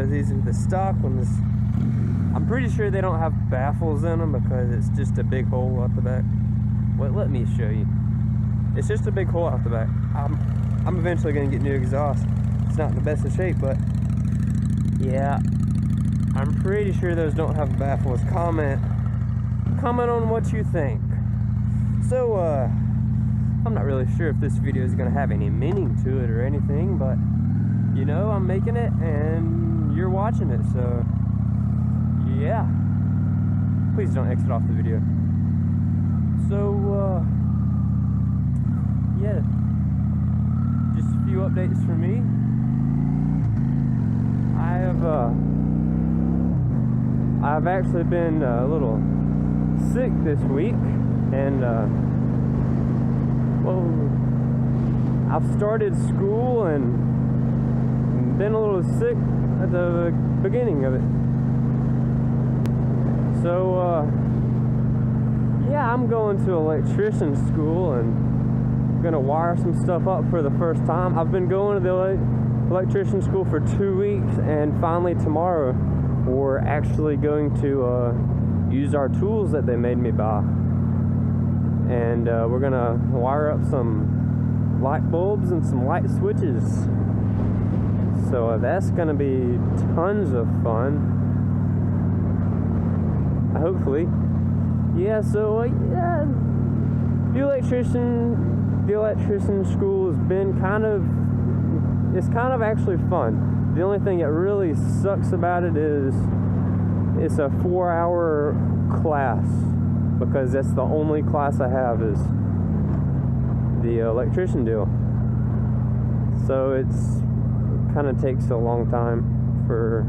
because these are the stock ones. I'm pretty sure they don't have baffles in them because it's just a big hole out the back. Wait, let me show you. It's just a big hole out the back. I'm eventually going to get new exhaust. It's not in the best of shape, but yeah, I'm pretty sure those don't have baffles. Comment on what you think. So, I'm not really sure if this video is going to have any meaning to it or anything, but you know, I'm making it and you're watching it, so yeah. Please don't exit off the video. So, yeah, just a few updates from me. I've actually been a little sick this week, and well, I've started school and been a little sick at the beginning of it. So yeah, I'm going to electrician school and gonna wire some stuff up for the first time. I've been going to the electrician school for 2 weeks, and finally tomorrow we're actually going to use our tools that they made me buy, and we're gonna wire up some light bulbs and some light switches. So that's gonna be tons of fun, hopefully. Yeah, so yeah, the electrician school has been it's kind of actually fun. The only thing that really sucks about it is it's a 4-hour class, because that's the only class I have is the electrician deal. So it kind of takes a long time for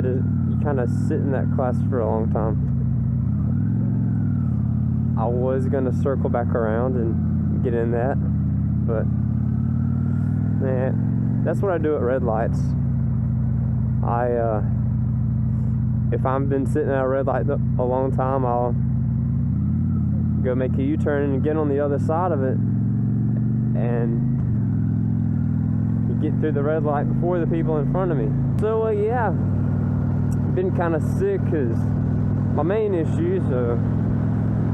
you kind of sit in that class for a long time. I was gonna circle back around and get in that, but man, that's what I do at red lights. If I've been sitting at a red light a long time, I'll go make a U-turn and get on the other side of it, and get through the red light before the people in front of me. So yeah, been kind of sick is my main issue. So,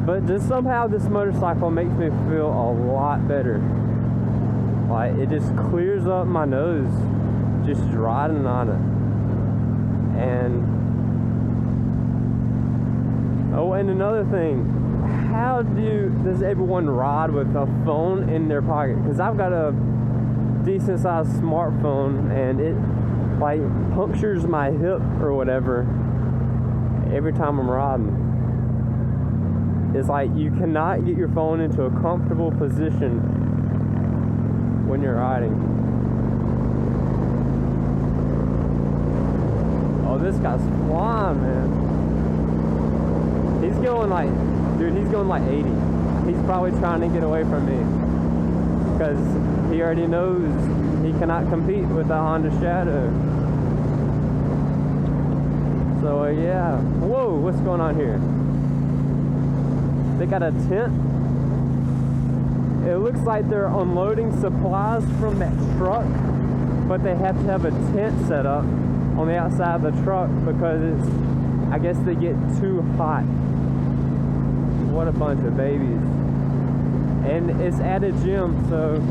but just somehow this motorcycle makes me feel a lot better. Like, it just clears up my nose just riding on it. And oh, and another thing, how does everyone ride with a phone in their pocket? Because I've got a decent sized smartphone, and it like punctures my hip or whatever every time I'm riding. It's like you cannot get your phone into a comfortable position when you're riding. Oh, this guy's flying, man. He's going like, dude, he's going like 80. He's probably trying to get away from me, because he already knows he cannot compete with the Honda Shadow. So yeah, whoa, what's going on here? They got a tent. It looks like they're unloading supplies from that truck, but they have to have a tent set up on the outside of the truck because I guess they get too hot. What a bunch of babies. And it's at a gym, so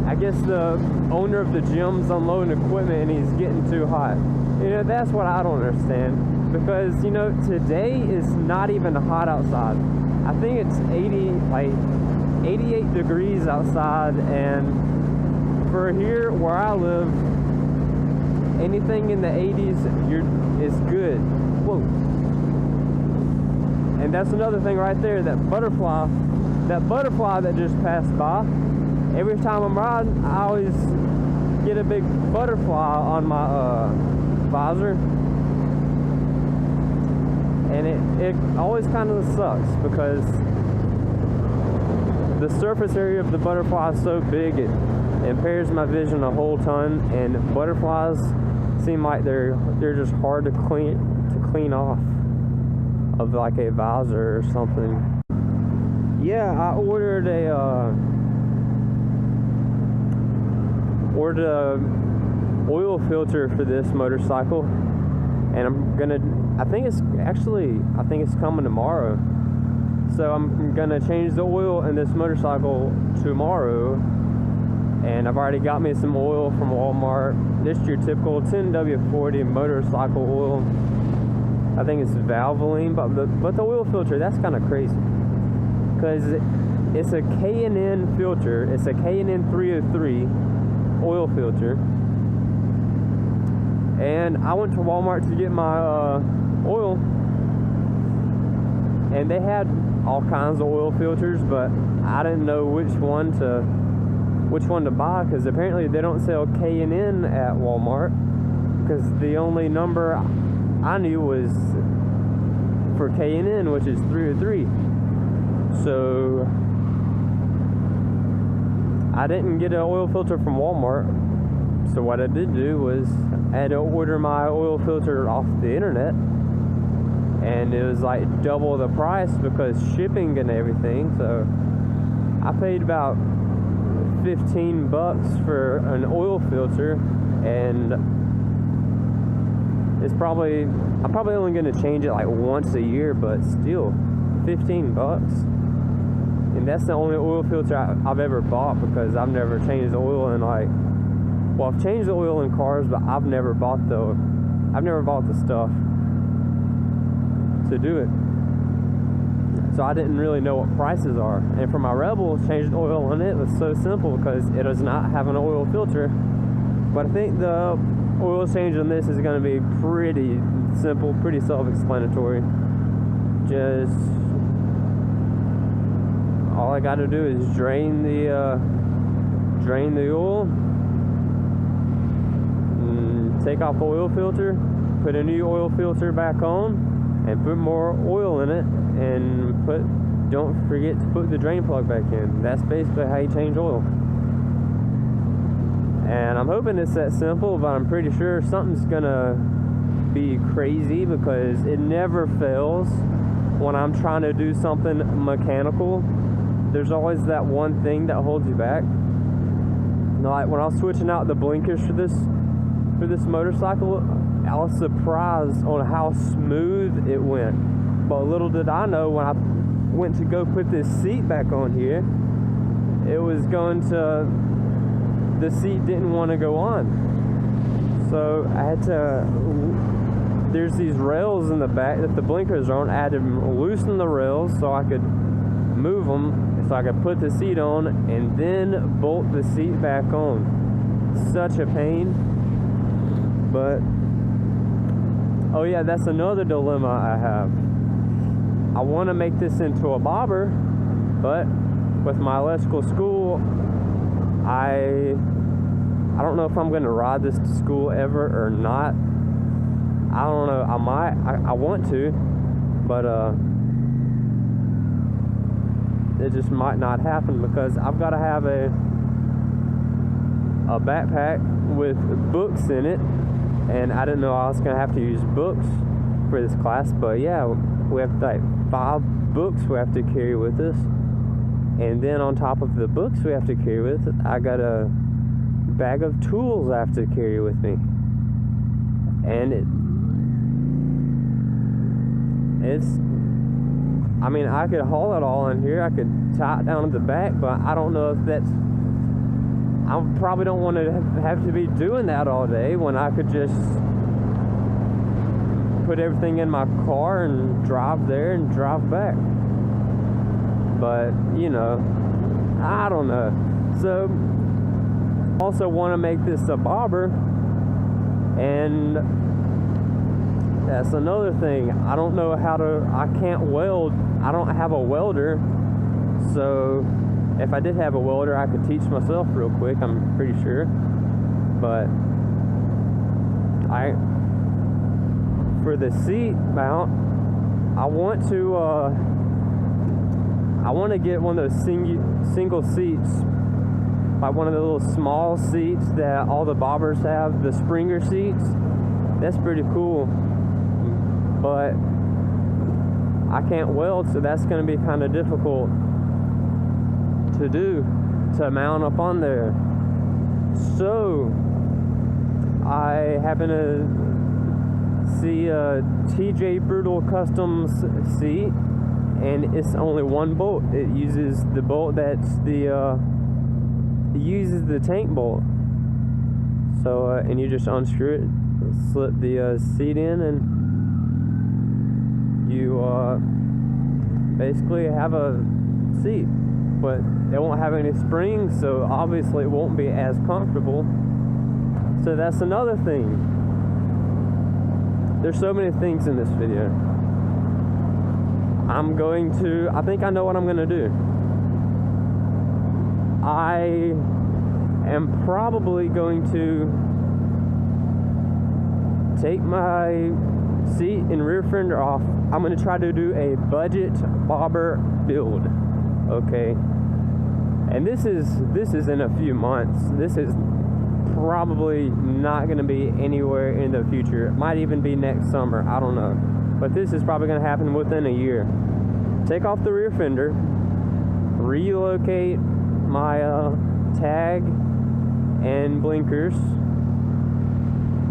I guess the owner of the gym's unloading equipment and he's getting too hot. You know, that's what I don't understand, because, you know, today is not even hot outside. I think it's 88 degrees outside, and for here where I live, anything in the 80s is good. Whoa. And that's another thing right there, that butterfly that just passed by. Every time I'm riding, I always get a big butterfly on my visor, and it always kind of sucks because the surface area of the butterfly is so big it impairs my vision a whole ton, and butterflies seem like they're just hard to clean off of like a visor or something. Yeah, I ordered ordered a oil filter for this motorcycle, and I'm gonna, I think it's coming tomorrow. So I'm gonna change the oil in this motorcycle tomorrow, and I've already got me some oil from Walmart. This is your typical 10W40 motorcycle oil. I think it's Valvoline, but the oil filter, that's kind of crazy, because it's a K&N filter. It's a K&N 303 oil filter, and I went to Walmart to get my oil, and they had all kinds of oil filters, but I didn't know which one to buy, because apparently they don't sell K&N at Walmart, because the only number I knew was for K&N, which is 303. So I didn't get an oil filter from Walmart. So what I did do was I had to order my oil filter off the internet, and it was like double the price because shipping and everything. So I paid about $15 for an oil filter, and I'm probably only going to change it like once a year, but still $15. And that's the only oil filter I've ever bought, because I've never changed the oil in I've changed the oil in cars, but I've never bought the stuff to do it. So I didn't really know what prices are. And for my Rebel, changing the oil on it was so simple because it does not have an oil filter. But I think the oil change on this is going to be pretty simple, pretty self-explanatory. Just all I got to do is drain the oil, take off the oil filter, put a new oil filter back on, and put more oil in it, and don't forget to put the drain plug back in. That's basically how you change oil. And I'm hoping it's that simple, but I'm pretty sure something's gonna be crazy, because it never fails when I'm trying to do something mechanical. There's always that one thing that holds you back. Like when I was switching out the blinkers for this motorcycle, I was surprised on how smooth it went. But little did I know, when I went to go put this seat back on here, the seat didn't want to go on. So I had to, there's these rails in the back that the blinkers are on. I had to loosen the rails so I could move them, so I could put the seat on and then bolt the seat back on. Such a pain. But oh yeah, that's another dilemma I have. I want to make this into a bobber, but with my electrical school, I don't know if I'm going to ride this to school ever or not. I don't know. I might. I want to, but it just might not happen, because I've got to have a backpack with books in it, and I didn't know I was going to have to use books for this class. But yeah, we have like 5 books we have to carry with us, and then on top of the books we have to carry with us, I got a bag of tools I have to carry with me. And I mean, I could haul it all in here, I could tie it down at the back, but I don't know if I probably don't want to have to be doing that all day, when I could just put everything in my car and drive there and drive back. But you know, I don't know. So also want to make this a bobber, and that's another thing. I don't know how to, I can't weld. I don't have a welder, so if I did have a welder, I could teach myself real quick, I'm pretty sure. But for the seat mount, I want to get one of those single seats, like one of the little small seats that all the bobbers have, the Springer seats. That's pretty cool, but I can't weld, so that's going to be kind of difficult to do, to mount up on there. So I happen to see a TJ Brutal Customs seat, and it's only one bolt. It uses the bolt that's it uses the tank bolt. So and you just unscrew it, slip the seat in, and you basically have a seat. But it won't have any springs, so obviously it won't be as comfortable. So that's another thing. There's so many things in this video. I think I know what I'm gonna do. I am probably going to take my seat and rear fender off. I'm gonna try to do a budget bobber build, okay? And this is in a few months. This is probably not going to be anywhere in the future. It might even be next summer, I don't know, but this is probably going to happen within a year. Take off the rear fender, relocate my tag and blinkers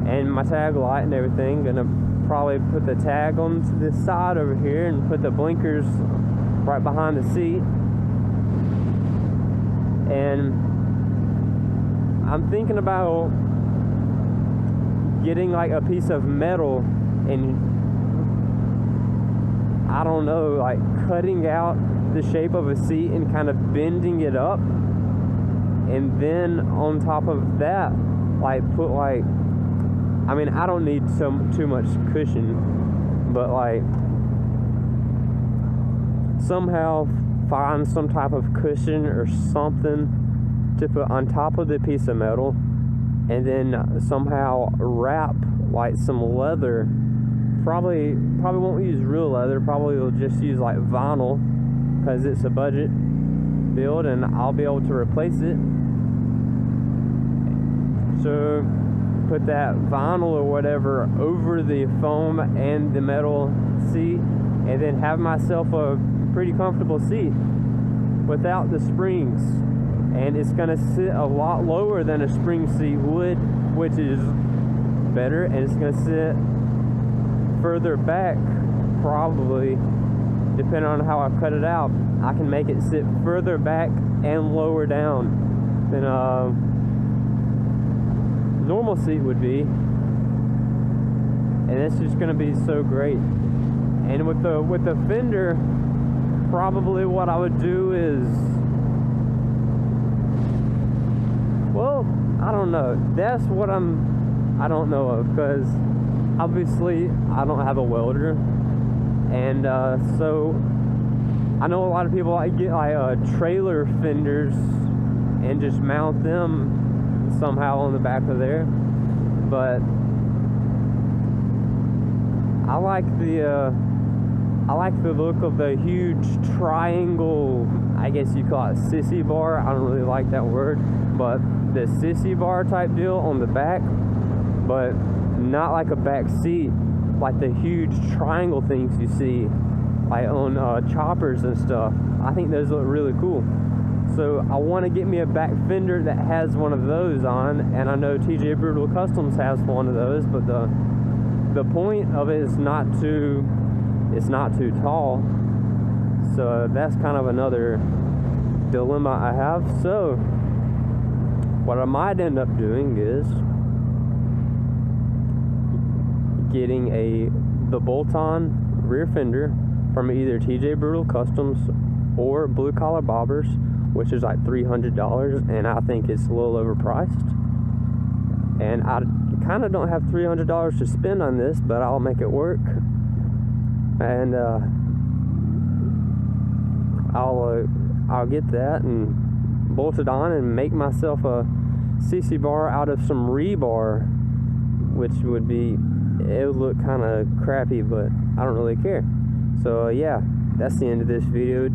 and my tag light and everything. Gonna probably put the tag on this side over here and put the blinkers right behind the seat. And I'm thinking about getting like a piece of metal and, I don't know, like cutting out the shape of a seat and kind of bending it up, and then on top of that, like put like, I mean, I don't need too much cushion, but like somehow find some type of cushion or something to put on top of the piece of metal, and then somehow wrap like some leather. Probably won't use real leather. Probably will just use like vinyl, because it's a budget build and I'll be able to replace it. So put that vinyl or whatever over the foam and the metal seat, and then have myself a pretty comfortable seat without the springs. And it's gonna sit a lot lower than a spring seat would, which is better, and it's gonna sit further back, probably, depending on how I cut it out. I can make it sit further back and lower down than a normal seat would be, and it's just gonna be so great. And with the fender, probably what I would do is, well, I don't know. That's what I don't know of, because obviously I don't have a welder, and so I know a lot of people like get like trailer fenders and just mount them somehow on the back of there. But I like the look of the huge triangle, I guess you call it sissy bar. I don't really like that word, but the sissy bar type deal on the back, but not like a back seat, like the huge triangle things you see like on choppers and stuff. I think those look really cool. So I want to get me a back fender that has one of those on, and I know TJ Brutal Customs has one of those, but the point of it is not too tall. So that's kind of another dilemma I have. So what I might end up doing is getting the bolt-on rear fender from either TJ Brutal Customs or Blue Collar Bobbers, which is like $300, and I think it's a little overpriced. And I kind of don't have $300 to spend on this, but I'll make it work. And I'll get that and bolt it on and make myself a CC bar out of some rebar, which would be, it would look kind of crappy, but I don't really care. So yeah, that's the end of this video.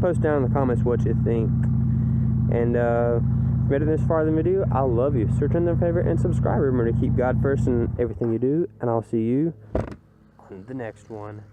Post down in the comments what you think. And if you made it this far in the video, I love you. So turn their favorite and subscribe. Remember to keep God first in everything you do, and I'll see you on the next one.